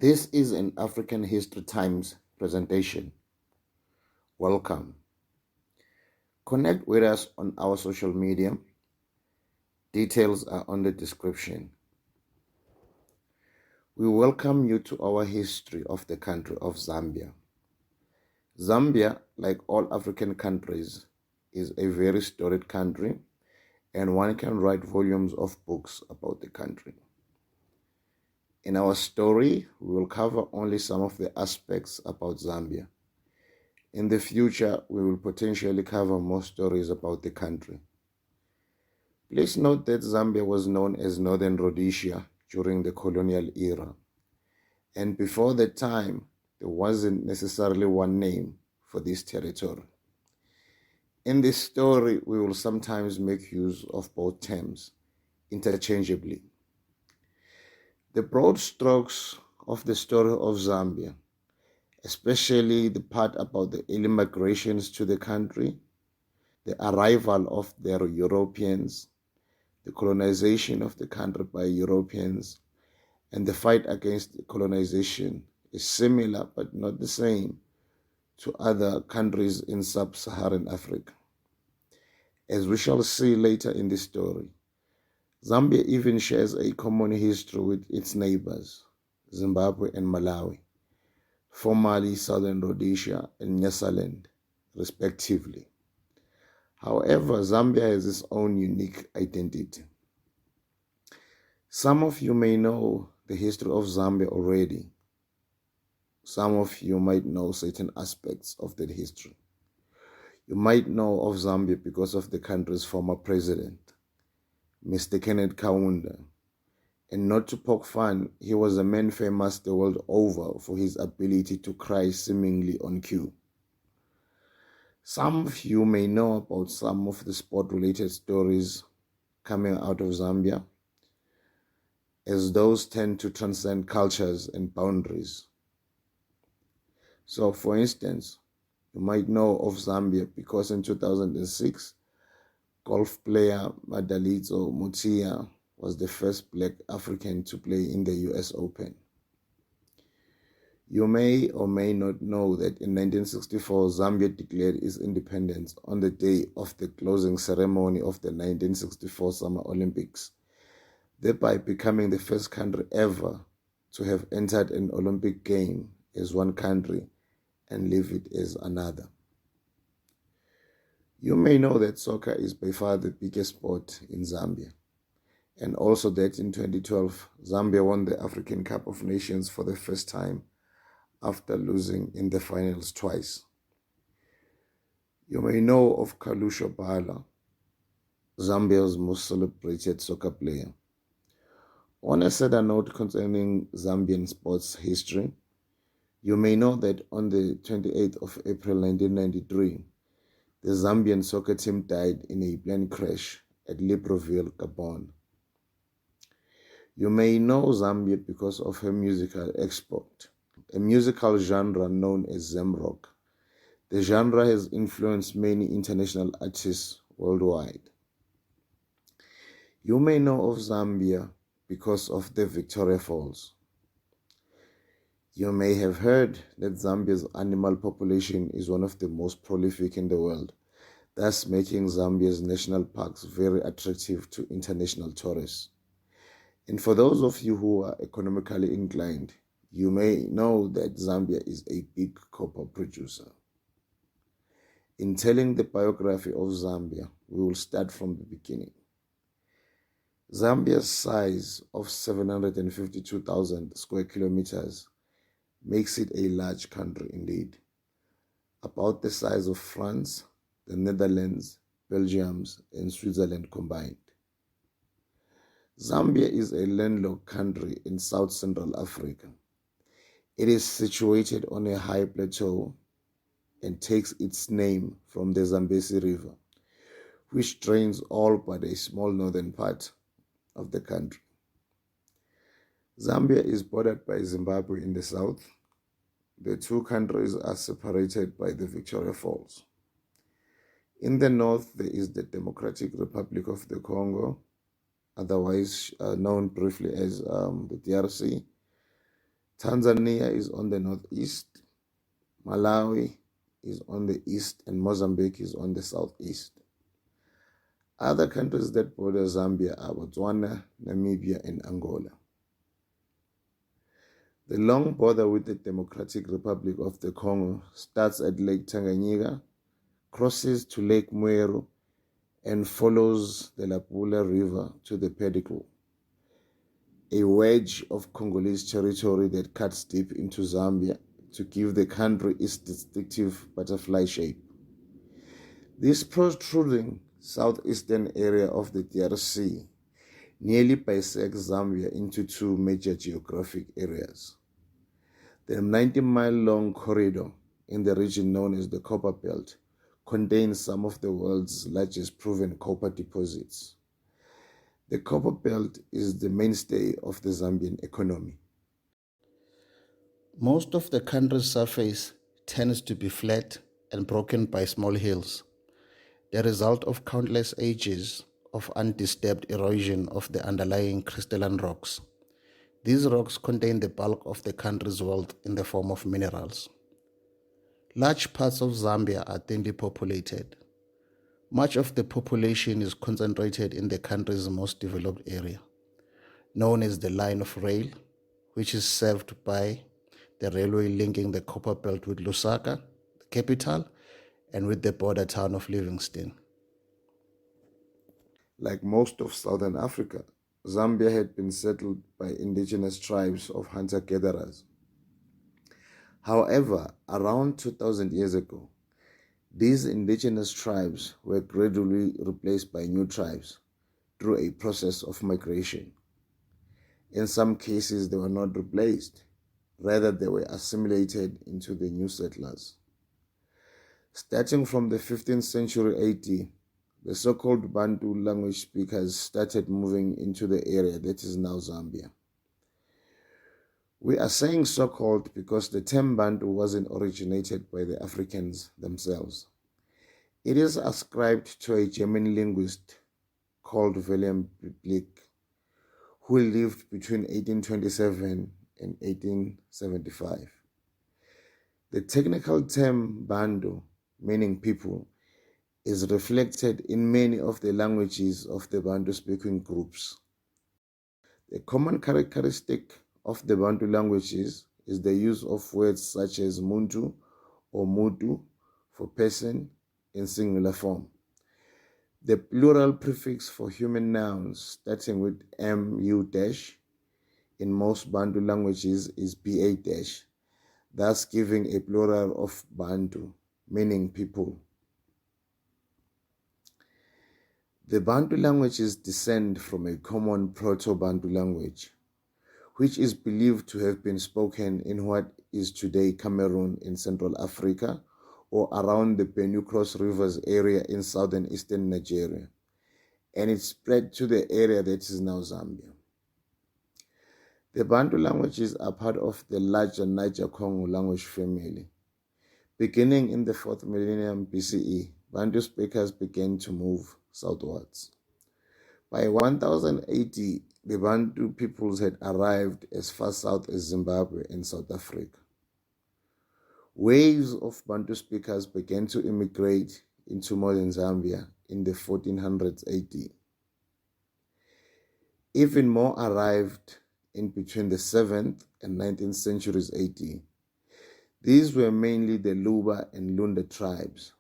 This is an African History Times presentation. Welcome. Connect with us on our social media. Details are on the description. We welcome you to our history of the country of Zambia. Zambia, like all African countries, is a very storied country, and one can write volumes of books about the country. In our story, we will cover only some of the aspects about Zambia. In the future, we will potentially cover more stories about the country. Please note that Zambia was known as Northern Rhodesia during the colonial era. And before that time, there wasn't necessarily one name for this territory. In this story, we will sometimes make use of both terms interchangeably. The broad strokes of the story of Zambia, especially the part about the early migrations to the country, the arrival of the Europeans, the colonization of the country by Europeans, and the fight against colonization is similar but not the same to other countries in sub-Saharan Africa. As we shall see later in the story, Zambia even shares a common history with its neighbors, Zimbabwe and Malawi, formerly Southern Rhodesia and Nyasaland, respectively. However, Zambia has its own unique identity. Some of you may know the history of Zambia already. Some of you might know certain aspects of that history. You might know of Zambia because of the country's former president, Mr. Kenneth Kaunda. And not to poke fun, he was a man famous the world over for his ability to cry seemingly on cue. Some of you may know about some of the sport-related stories coming out of Zambia, as those tend to transcend cultures and boundaries. So, for instance, you might know of Zambia because in 2006, golf player Madalitso Mutia was the first Black African to play in the US Open. You may or may not know that in 1964, Zambia declared its independence on the day of the closing ceremony of the 1964 Summer Olympics, thereby becoming the first country ever to have entered an Olympic game as one country and leave it as another. You may know that soccer is by far the biggest sport in Zambia, and also that in 2012, Zambia won the African Cup of Nations for the first time after losing in the finals twice. You may know of Kalusho Bala, Zambia's most celebrated soccer player. On a sadder note concerning Zambian sports history, you may know that on the 28th of April 1993, the Zambian soccer team died in a plane crash at Libreville, Gabon. You may know Zambia because of her musical export, a musical genre known as Zamrock. The genre has influenced many international artists worldwide. You may know of Zambia because of the Victoria Falls. You may have heard that Zambia's animal population is one of the most prolific in the world, thus making Zambia's national parks very attractive to international tourists. And for those of you who are economically inclined, you may know that Zambia is a big copper producer. In telling the biography of Zambia, we will start from the beginning. Zambia's size of 752,000 square kilometers makes it a large country indeed, about the size of France, the Netherlands, Belgium, and Switzerland combined. Zambia is a landlocked country in South Central Africa. It is situated on a high plateau and takes its name from the Zambezi River, which drains all but a small northern part of the country. Zambia is bordered by Zimbabwe in the south. The two countries are separated by the Victoria Falls. In the north, there is the Democratic Republic of the Congo, otherwise known briefly as the DRC, Tanzania is on the northeast, Malawi is on the east, and Mozambique is on the southeast. Other countries that border Zambia are Botswana, Namibia, and Angola. The long border with the Democratic Republic of the Congo starts at Lake Tanganyika, crosses to Lake Mweru, and follows the Lapula River to the Pedicle, a wedge of Congolese territory that cuts deep into Zambia to give the country its distinctive butterfly shape. This protruding southeastern area of the DRC nearly bisects Zambia into two major geographic areas. The 90-mile-long corridor in the region known as the Copper Belt contains some of the world's largest proven copper deposits. The Copper Belt is the mainstay of the Zambian economy. Most of the country's surface tends to be flat and broken by small hills, the result of countless ages of undisturbed erosion of the underlying crystalline rocks. These rocks contain the bulk of the country's wealth in the form of minerals. Large parts of Zambia are thinly populated. Much of the population is concentrated in the country's most developed area, known as the Line of Rail, which is served by the railway linking the Copper Belt with Lusaka, the capital, and with the border town of Livingstone. Like most of southern Africa, Zambia had been settled by indigenous tribes of hunter-gatherers. However, around 2,000 years ago, these indigenous tribes were gradually replaced by new tribes through a process of migration. In some cases, they were not replaced. Rather, they were assimilated into the new settlers. Starting from the 15th century AD, the so-called Bantu language speakers started moving into the area that is now Zambia. We are saying so-called because the term Bantu wasn't originated by the Africans themselves. It is ascribed to a German linguist called Wilhelm Blick, who lived between 1827 and 1875. The technical term Bantu, meaning people, is reflected in many of the languages of the Bantu-speaking groups. The common characteristic of the Bantu languages is the use of words such as muntu or mutu for person in singular form. The plural prefix for human nouns starting with mu dash in most Bantu languages is ba dash, thus giving a plural of Bantu, meaning people. The Bantu languages descend from a common Proto-Bantu language, which is believed to have been spoken in what is today Cameroon in Central Africa or around the Benue Cross Rivers area in southern eastern Nigeria, and it spread to the area that is now Zambia. The Bantu languages are part of the larger Niger-Congo language family. Beginning in the 4th millennium BCE, Bantu speakers began to move southwards. By 1000 AD, the Bantu peoples had arrived as far south as Zimbabwe and South Africa. Waves of Bantu speakers began to immigrate into modern Zambia in the 1400s AD. Even more arrived in between the 7th and 19th centuries AD. These were mainly the Luba and Lunda tribes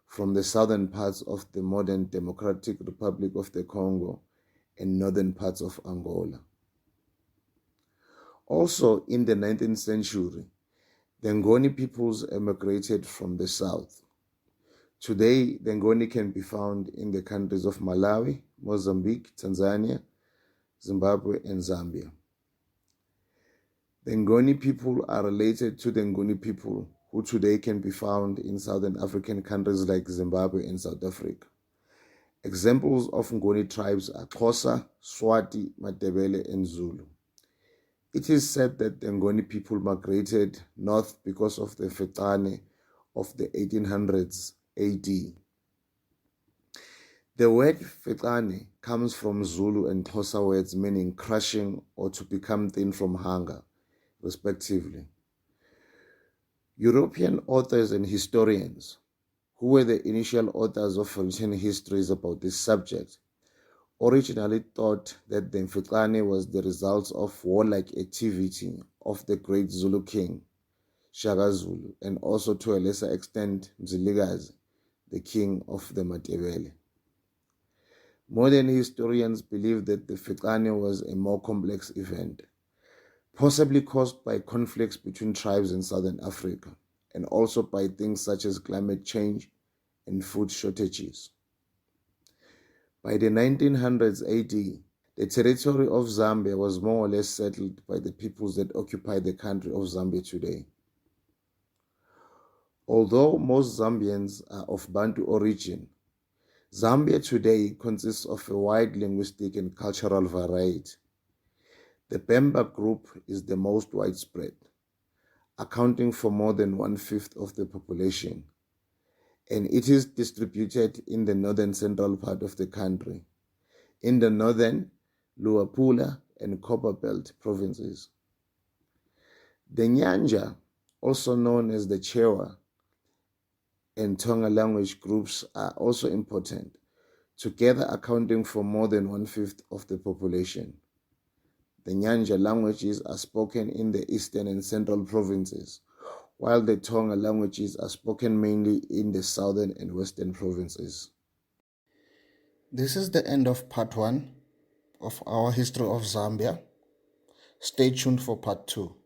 from the southern parts of the modern Democratic Republic of the Congo and northern parts of Angola. Also in the 19th century, the Ngoni peoples emigrated from the south. Today, the Ngoni can be found in the countries of Malawi, Mozambique, Tanzania, Zimbabwe, and Zambia. The Ngoni people are related to the Nguni people who today can be found in southern African countries like Zimbabwe and South Africa. Examples of Ngoni tribes are Xhosa, Swati, Matebele, and Zulu. It is said that the Ngoni people migrated north because of the Fetane of the 1800s AD. The word Fetane comes from Zulu and Xhosa words meaning crushing or to become thin from hunger, respectively. European authors and historians, who were the initial authors of written histories about this subject, originally thought that the Mfecane was the result of warlike activity of the great Zulu king, Shaka Zulu, and also to a lesser extent Mzilikazi, the king of the Matebele. Modern historians believe that the Mfecane was a more complex event, possibly caused by conflicts between tribes in southern Africa, and also by things such as climate change and food shortages. By the 1900s AD, the territory of Zambia was more or less settled by the peoples that occupy the country of Zambia today. Although most Zambians are of Bantu origin, Zambia today consists of a wide linguistic and cultural variety. The Bemba group is the most widespread, accounting for more than 1/5 of the population, and it is distributed in the northern central part of the country, in the northern Luapula and Copperbelt provinces. The Nyanja, also known as the Chewa and Tonga language groups, are also important, together accounting for more than 1/5 of the population. The Nyanja languages are spoken in the eastern and central provinces, while the Tonga languages are spoken mainly in the southern and western provinces. This is the end of part 1 of our History of Zambia. Stay tuned for part 2.